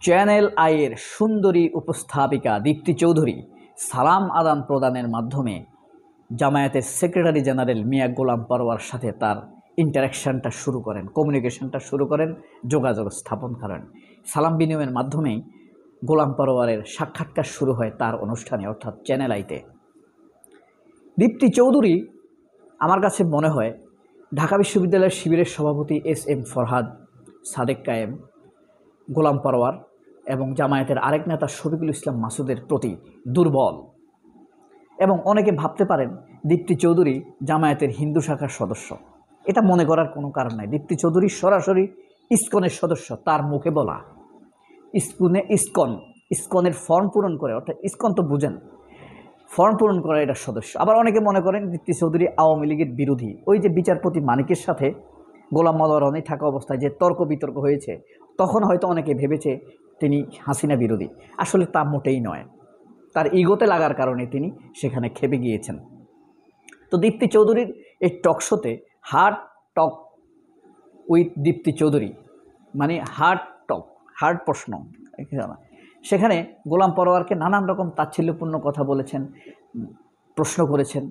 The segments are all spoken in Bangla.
চ্যানেল আইয়ের সুন্দরী উপস্থাপিকা দীপ্তি চৌধুরী সালাম আদান প্রদানের মাধ্যমে জামায়াতের সেক্রেটারি জেনারেল মিয়া গোলাম পরোয়ার সাথে তার ইন্টারাকশনটা শুরু করেন, কমিউনিকেশনটা শুরু করেন, যোগাযোগ স্থাপন করেন। সালাম বিনিময়ের মাধ্যমেই গোলাম পরোয়ারের সাক্ষাৎকার শুরু হয় তার অনুষ্ঠানে, অর্থাৎ চ্যানেল আইতে। দীপ্তি চৌধুরী আমার কাছে মনে হয় ঢাকা বিশ্ববিদ্যালয়ের শিবিরের সভাপতি এস.এম. ফরহাদ, সাদেক কায়েম, গোলাম পরোয়ার এবং জামায়াতের আরেক নেতা শফিকুল ইসলাম মাসুদের প্রতি দুর্বল। এবং অনেকে ভাবতে পারেন দীপ্তি চৌধুরী জামায়াতের হিন্দু শাখার সদস্য। এটা মনে করার কোনো কারণ নাই। দীপ্তি চৌধুরী সরাসরি ইসকনের সদস্য, তার মুখে বলা। ইসকনের ফর্ম পূরণ করে, অর্থাৎ ইসকন তো বুঝেন, ফর্ম পূরণ করে এটা সদস্য। আবার অনেকে মনে করেন দীপ্তি চৌধুরী আওয়ামী লীগের বিরোধী। ওই যে বিচারপতি মানিকের সাথে গোলাম মোল্লা রনি থাকা অবস্থায় যে তর্ক বিতর্ক হয়েছে, তখন হয়তো অনেকে ভেবেছে তিনি হাসিনা বিরোধী। আসলে তা মোটেই নয়, তার ইগোতে লাগার কারণে তিনি সেখানে খেপে গিয়েছেন। তো দীপ্তি চৌধুরীর এই টক শোতে হার্ড টক উইথ দীপ্তি চৌধুরী, মানে হার্ড টক, হার্ড প্রশ্ন, সেখানে গোলাম পরোয়ারকে নানান রকম তাচ্ছিল্যপূর্ণ কথা বলেছেন, প্রশ্ন করেছেন,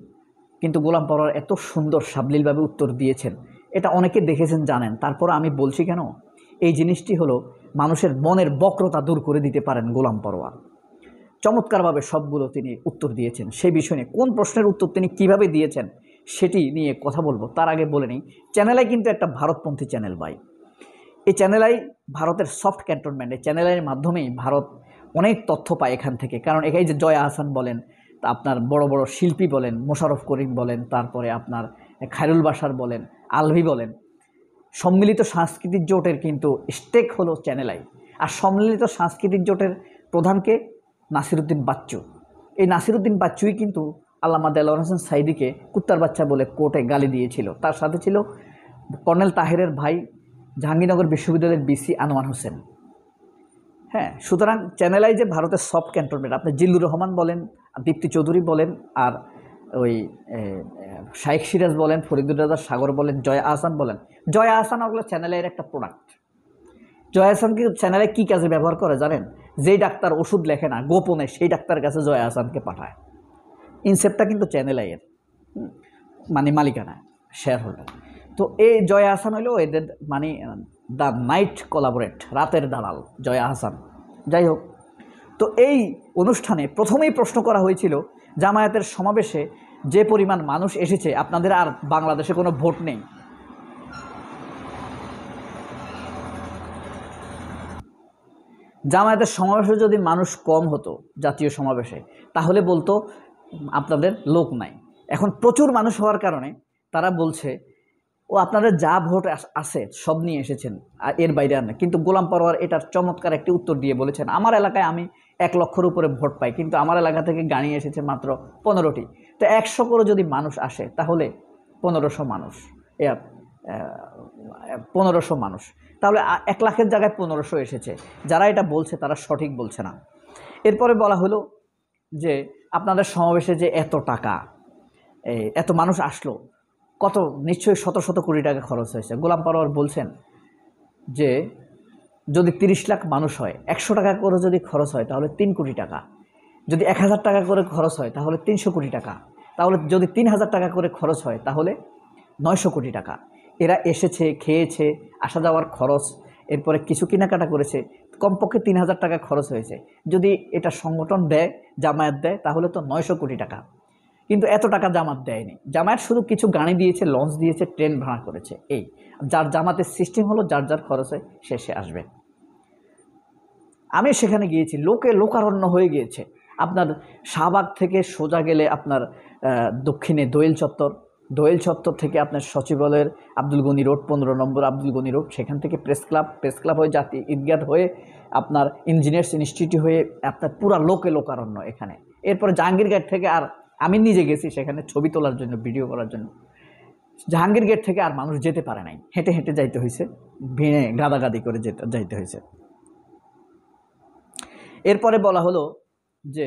কিন্তু গোলাম পরোয়ার এত সুন্দর সাবলীলভাবে উত্তর দিয়েছেন, এটা অনেকে দেখেছেন, জানেন। তারপর আমি বলছি কেন, এই জিনিসটি হলো মানুষের মনের বক্রতা দূর করে দিতে পারেন গোলাম পরোয়ার। চমৎকারভাবে সবগুলো তিনি উত্তর দিয়েছেন। সেই বিষয় নিয়ে কোন প্রশ্নের উত্তর তিনি কিভাবে দিয়েছেন সেটি নিয়ে কথা বলবো। তার আগে বলে নিই, চ্যানেল আই কিন্তু একটা ভারতপন্থী চ্যানেল ভাই। এই চ্যানেল আই ভারতের সফট ক্যান্টনমেন্ট। এই চ্যানেল আইয়ের মাধ্যমেই ভারত অনেক তথ্য পায় এখান থেকে। কারণ এখানে যে জয়া আহসান বলেন, তা আপনার বড় বড় শিল্পী বলেন, মোশাররফ করিম বলেন, তারপরে আপনার খায়রুল বাশার বলেন, আলভি বলেন, সম্মিলিত সাংস্কৃতিক জোটের কিন্তু স্টেক হলো চ্যানেল আই। আর সম্মিলিত সাংস্কৃতিক জোটের প্রধানকে নাসিরুদ্দিন বাচ্চু। এই নাসিরুদ্দিন বাচ্চুই কিন্তু আল্লামা দেলোয়ার হোসেন সাঈদীকে কুত্তার বাচ্চা বলে কোর্টে গালি দিয়েছিল। তার সাথে ছিল কর্নেল তাহেরের ভাই জাহাঙ্গীরনগর বিশ্ববিদ্যালয়ের বিসি আনোয়ার হোসেন। হ্যাঁ, সুতরাং চ্যানেল আই যে ভারতের সফট ক্যান্টনমেন্ট, আপনি জিল্লুর রহমান বলেন, দীপ্তি চৌধুরী বলেন, আর ওই শাইখ সিরাজ বলেন, ফরিদুর রাজা সাগর বলেন, জয়া আহসান বলেন। জয়া আহসান ওগুলো চ্যানেল আইয়ের একটা প্রোডাক্ট। জয়া আহসানকে চ্যানেলে কী কাজে ব্যবহার করে জানেন? যেই ডাক্তার ওষুধ লেখে না গোপনে, সেই ডাক্তার কাছে জয়া আহসানকে পাঠায়। ইনসেপ্টটা কিন্তু চ্যানেল আইয়ের, মানে মালিকানা, শেয়ার হোল্ডার। তো এই জয়া আহসান হলো এদের মানে দ্য নাইট কোলাবোরেট, রাতের দালাল জয়া আহসান। যাই হোক, তো এই অনুষ্ঠানে প্রথমেই প্রশ্ন করা হয়েছিল, জামায়াতের সমাবেশে যে পরিমাণ মানুষ এসেছে, আপনাদের আর বাংলাদেশে কোনো ভোট নেই। জামায়াতের সমাবেশে যদি মানুষ কম হতো, জাতীয় সমাবেশে, তাহলে বলতো আপনাদের লোক নাই। এখন প্রচুর মানুষ হওয়ার কারণে তারা বলছে ও আপনাদের যা ভোট আছে সব নিয়ে এসেছেন, আর এর বাইরে আর না। কিন্তু গোলাম পরোয়ার এটার চমৎকার একটি উত্তর দিয়ে বলেছেন, আমার এলাকায় আমি 1 লক্ষের উপরে ভোট পাই, কিন্তু আমার এলাকা থেকে গাড়ি এসেছে মাত্র 15টি। তো 100 করে যদি মানুষ আসে তাহলে 1500 মানুষ, 1500 মানুষ, তাহলে 1 লাখের জায়গায় 1500 এসেছে। যারা এটা বলছে তারা সঠিক বলছে না। এরপরে বলা হলো যে আপনাদের সমাবেশে যে এত টাকা, এত মানুষ আসলো, কত, নিশ্চয়ই শত শত কোটি টাকা খরচ হয়েছে। গোলাম পরোয়ার বলছেন যে যদি 30 লাখ মানুষ হয়, 100 টাকা করে যদি খরচ হয় তাহলে 3 কোটি টাকা, যদি 1000 টাকা করে খরচ হয় তাহলে 300 কোটি টাকা, তাহলে যদি 3000 টাকা করে খরচ হয় তাহলে 900 কোটি টাকা। এরা এসেছে, খেয়েছে, আসা যাওয়ার খরচ, এরপরে কিছু কেনাকাটা করেছে, কমপক্ষে 3000 টাকা খরচ হয়েছে। যদি এটা সংগঠন দেয়, জামায়াত দেয়, তাহলে তো 900 কোটি টাকা। কিন্তু এত টাকা জামাত দেয়নি। জামায়াত শুধু কিছু গাড়ি দিয়েছে, লঞ্চ দিয়েছে, ট্রেন ভাড়া করেছে। এই যার জামাতের সিস্টেম হলো যার যার খরচে শেষে আসবে। আমি সেখানে গিয়েছি, লোকে লোকারণ্য হয়ে গিয়েছে। আপনার শাহবাগ থেকে সোজা গেলে আপনার দক্ষিণে দোয়েল চত্বর থেকে আপনার সচিবালয়ের আব্দুল গনি রোড, 15 নম্বর আব্দুল গনি রোড, সেখান থেকে প্রেস ক্লাব হয়ে জাতীয় ঈদগাহ হয়ে আপনার ইঞ্জিনিয়ার্স ইনস্টিটিউট হয়ে আপনার পুরা লোকে লোকারণ্য এখানে। এরপরে জাহাঙ্গীর গেট থেকে, আর আমি নিজে গেছি সেখানে ছবি তোলার জন্য, ভিডিও করার জন্য, জাহাঙ্গীর গেট থেকে আর মানুষ যেতে পারে নাই, হেঁটে হেঁটে যাইতে হয়েছে, ভিড়ে গাদাগাদি করে যাইতে হয়েছে। এরপরে বলা হলো যে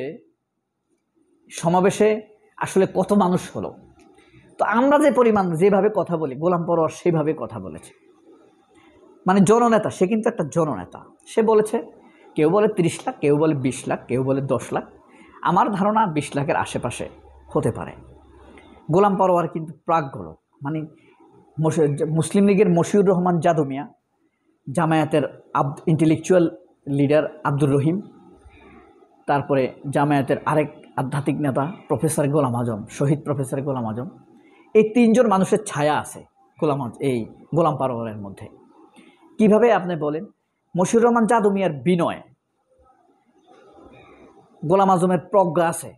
সমাবেশে আসলে কত মানুষ হলো। তো আমরা যে পরিমাণ যেভাবে কথা বলি, গোলাম পরোয়ার সেভাবে কথা বলেছে। মানে জননেতা, সে কিন্তু একটা জননেতা। সে বলেছে কেউ বলে 30 লাখ, কেউ বলে 20 লাখ, কেউ বলে 10 লাখ। আমার ধারণা 20 লাখের আশেপাশে হতে পারে। গোলাম পরোয়ার কিন্তু প্রাজ্ঞ, মানে মুসলিম লীগের মশিউর রহমান যাদু মিয়া, জামায়াতের ইন্টেলেকচুয়াল লিডার আব্দুর রহিম, তারপরে জামায়াতের আরেক আধ্যাত্মিক নেতা প্রফেসর গোলাম আজম, শহীদ প্রফেসর গোলাম আজম, এই 3 জন মানুষের ছায়া আছে এই গোলাম পরোয়ারের মধ্যে। কিভাবে আপনি বলেন? মশিউর রহমান যাদু মিয়ার বিনয়, গোলাম আজমের প্রজ্ঞা আছে,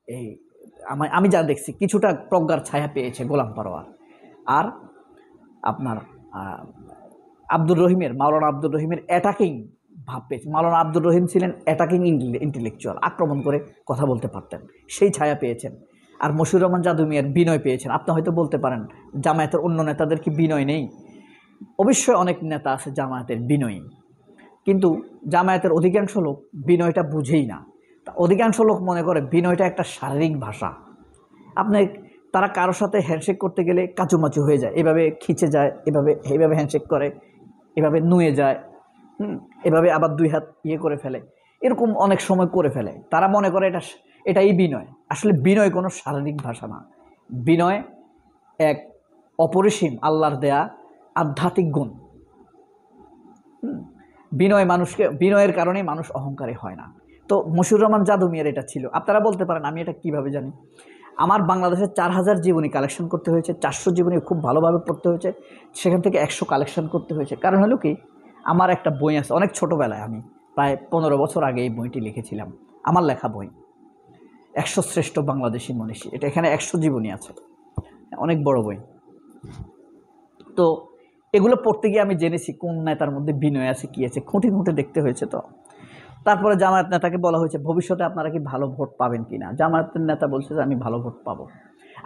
এই আমি যা দেখছি কিছুটা প্রজ্ঞার ছায়া পেয়েছে গোলাম পরোয়ার। আর আপনার আব্দুর রহিমের, মাওলানা আব্দুর রহিমের অ্যাটাকিং ভাব পেয়েছে। মাওলানা আব্দুর রহিম ছিলেন অ্যাটাকিং ইন্টেলেকচুয়াল, আক্রমণ করে কথা বলতে পারতেন, সেই ছায়া পেয়েছেন। আর মশিউর রহমান যাদু মিয়ার বিনয় পেয়েছেন। আপনি হয়তো বলতে পারেন জামায়াতের অন্য নেতাদের কি বিনয় নেই? অবশ্যই অনেক নেতা আছে জামায়াতের বিনয়ী, কিন্তু জামায়াতের অধিকাংশ লোক বিনয়টা বুঝেই না। অধিকাংশ লোক মনে করে বিনয়টা একটা শারীরিক ভাষা। আপনি তারা কারোর সাথে হ্যান্ডশেক করতে গেলে কাচুমাচু হয়ে যায়, এভাবে খিচে যায়, এইভাবে হ্যান্ডশেক করে, এভাবে নুয়ে যায়, এভাবে আবার 2 হাত করে ফেলে, এরকম অনেক সময় করে ফেলে। তারা মনে করে এটাই বিনয়। আসলে বিনয় কোনো শারীরিক ভাষা না। বিনয় এক অপরিসীম আল্লাহর দেয়া আধ্যাত্মিক গুণ। বিনয়ের কারণে মানুষ অহংকারী হয় না। তো মশিউর রহমান যাদু মিয়ার এটা ছিল। আপনারা বলতে পারেন আমি এটা কিভাবে জানি? আমার বাংলাদেশে 4000 জীবনী কালেকশন করতে হয়েছে, 400 জীবনী খুব ভালোভাবে পড়তে হয়েছে, সেখান থেকে 100 কালেকশন করতে হয়েছে। কারণ হলো কি, আমার একটা বই আছে, অনেক ছোটোবেলায়, আমি প্রায় 15 বছর আগে এই বইটি লিখেছিলাম, আমার লেখা বই 100 শ্রেষ্ঠ বাংলাদেশি মনীষী। এটা এখানে 100 জীবনী আছে, অনেক বড় বই। তো এগুলো পড়তে গিয়ে আমি জেনেছি কোন নেতার মধ্যে বিনয় আছে, কী আছে, খুঁটে খুঁটে দেখতে হয়েছে। তো তারপরে জামায়াত নেতাকে বলা হয়েছে ভবিষ্যতে আপনারা কি ভালো ভোট পাবেন কি না? জামায়াতের নেতা বলছে যে আমি ভালো ভোট পাবো।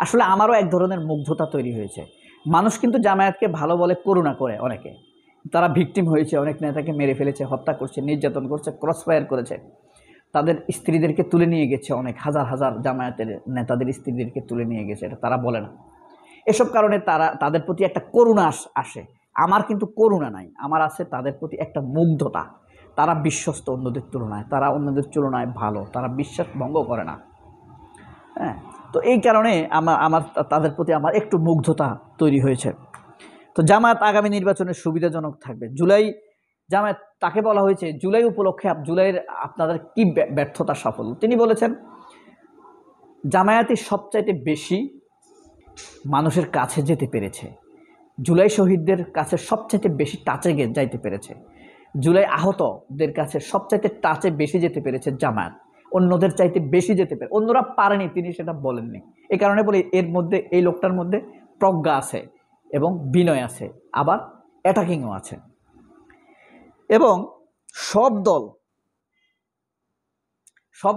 আসলে আমারও এক ধরনের মুগ্ধতা তৈরি হয়েছে। মানুষ কিন্তু জামায়াতকে ভালো বলে, করুণা করে অনেকে। তারা ভিকটিম হয়েছে, অনেক নেতাকে মেরে ফেলেছে, হত্যা করছে, নির্যাতন করছে, ক্রসফায়ার করেছে, তাদের স্ত্রীদেরকে তুলে নিয়ে গেছে, অনেক হাজার হাজার জামায়াতের নেতাদের স্ত্রীদেরকে তুলে নিয়ে গেছে। এটা তারা বলে না। এসব কারণে তাদের প্রতি একটা করুণা আসে। আমার কিন্তু করুণা নাই, আমার আছে তাদের প্রতি একটা মুগ্ধতা। তারা বিশ্বস্ত অন্যদের তুলনায়, তারা অন্যদের তুলনায় ভালো, তারা বিশ্বাস ভঙ্গ করে না। হ্যাঁ, তো এই কারণে আমার তাদের প্রতি আমার একটু মুগ্ধতা তৈরি হয়েছে। তো জামায়াত আগামী নির্বাচনে সুবিধাজনক থাকবে। জামায়াত, তাকে বলা হয়েছে জুলাই উপলক্ষে জুলাইয়ের আপনাদের কি ব্যর্থতা সাফল্য? তিনি বলেছেন জামায়াতই সবচাইতে বেশি মানুষের কাছে যেতে পেরেছে, জুলাই শহীদদের কাছে সবচাইতে বেশি টাচে যাইতে পেরেছে, জুলাই আহতদের কাছে সবচাইতে টাচে বেশি যেতে পেরেছে জামায়াত, অন্যদের চাইতে বেশি যেতে পেরে। অন্যরা পারেনি, তিনি সেটা বলেননি। এই কারণে বলি এর মধ্যে, এই লোকটার মধ্যে প্রজ্ঞা আছে এবং বিনয় আছে, আবার অ্যাটাকিংও আছে। এবং সব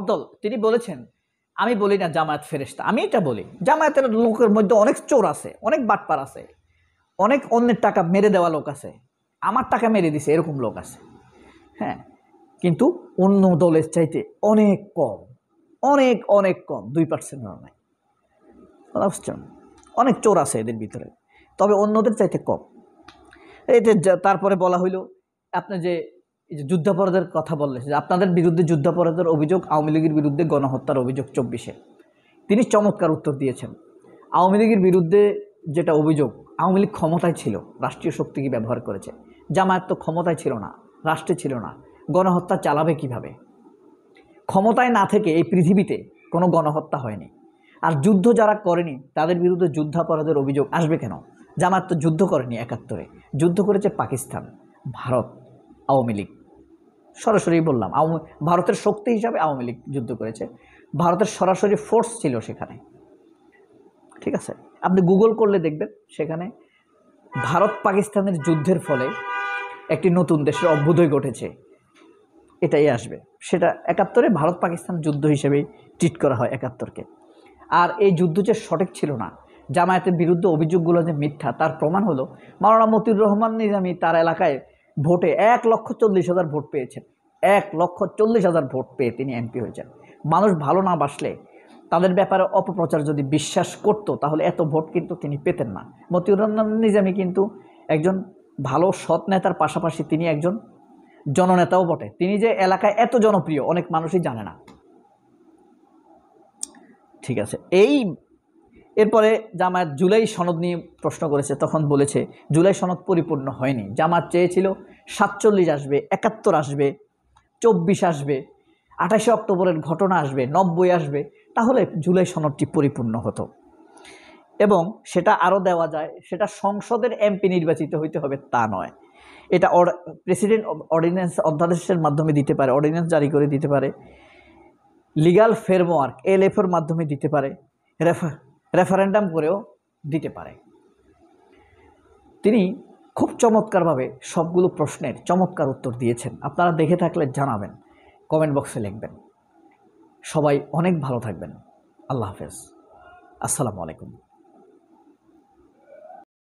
দল তিনি বলেছেন, আমি বলি না জামায়াত ফেরেশতা, আমি এটা বলি জামায়াতের লোকের মধ্যে অনেক চোর আছে, অনেক বাটপার আছে, অনেক অন্যের টাকা মেরে দেওয়া লোক আছে, আমার টাকা মেরে দিছে এরকম লোক আছে। হ্যাঁ, কিন্তু অন্য দলের চাইতে অনেক কম, অনেক অনেক কম, 2% নাই। বুঝছেন, অনেক চোর আছে এদের ভিতরে, তবে অন্যদের চাইতে কম। এই যে তারপরে বলা হইল, আপনি যে যুদ্ধাপরাধের কথা বললেন, যে আপনাদের বিরুদ্ধে যুদ্ধাপরাধের অভিযোগ, আওয়ামী লীগের বিরুদ্ধে গণহত্যার অভিযোগ 24-এ, তিনি চমৎকার উত্তর দিয়েছেন। আওয়ামী লীগের বিরুদ্ধে যেটা অভিযোগ, আওয়ামী লীগ ক্ষমতায় ছিল, রাষ্ট্রীয় শক্তিকে ব্যবহার করেছে। জামায়াত তো ক্ষমতায় ছিল না, রাষ্ট্রে ছিল না, গণহত্যা চালাবে কিভাবে? ক্ষমতায় না থেকে এই পৃথিবীতে কোনো গণহত্যা হয়নি। আর যুদ্ধ যারা করেনি তাদের বিরুদ্ধে যুদ্ধাপরাধের অভিযোগ আসবে কেন? জামায়াত তো যুদ্ধ করেনি 71-এ, যুদ্ধ করেছে পাকিস্তান, ভারত, আওয়ামী লীগ। সরাসরি বললাম, ভারতের শক্তি হিসাবে আওয়ামী লীগ যুদ্ধ করেছে, ভারতের সরাসরি ফোর্স ছিল সেখানে। ঠিক আছে, আপনি গুগল করলে দেখবেন সেখানে ভারত পাকিস্তানের যুদ্ধের ফলে একটি নতুন দেশের অভ্যুদয় ঘটেছে, এটাই আসবে। সেটা 71-এ ভারত পাকিস্তান যুদ্ধ হিসেবেই ট্রিট করা হয় 71-কে। আর এই যুদ্ধ যে সঠিক ছিল না, জামায়াতের বিরুদ্ধে অভিযোগগুলো যে মিথ্যা, তার প্রমাণ হলো মাওলানা মতিউর রহমান নিজামী তার এলাকায় ভোটে 1,40,000 ভোট পেয়েছেন। 1,40,000 ভোট পেয়ে তিনি এমপি হয়েছেন। মানুষ ভালো না বাসলে, তাদের ব্যাপারে অপপ্রচার যদি বিশ্বাস করত, তাহলে এত ভোট কিন্তু তিনি পেতেন না। মতিউর রহমান নিজামী কিন্তু একজন ভালো সৎ নেতার পাশাপাশি তিনি একজন জননেতাও বটে। তিনি যে এলাকায় এত জনপ্রিয় অনেক মানুষই জানে না। ঠিক আছে, এরপরে জামায়াত জুলাই সনদ নিয়ে প্রশ্ন করেছে, তখন বলেছে জুলাই সনদ পরিপূর্ণ হয়নি। জামায়াত চেয়েছিল 47 আসবে, 71 আসবে, 24 আসবে, 28 অক্টোবরের ঘটনা আসবে, 90 আসবে, তাহলে জুলাই সনদটি পরিপূর্ণ হতো। এবং সেটা আরও দেওয়া যায়, সেটা সংসদের এমপি নির্বাচিত হইতে হবে তা নয়, এটা প্রেসিডেন্ট অর্ডিন্যান্স অধ্যাদেশের মাধ্যমে দিতে পারে, অর্ডিন্যান্স জারি করে দিতে পারে, লিগাল ফ্রেমওয়ার্ক LF-এর মাধ্যমে দিতে পারে, রেফারেন্ডাম করেও দিতে পারে। তিনি খুব চমৎকারভাবে সবগুলো প্রশ্নের চমৎকার উত্তর দিয়েছেন। আপনারা দেখে থাকলে জানাবেন, কমেন্ট বক্সে লিখবেন। সবাই অনেক ভালো থাকবেন। আল্লাহ হাফেজ। আসসালামু আলাইকুম।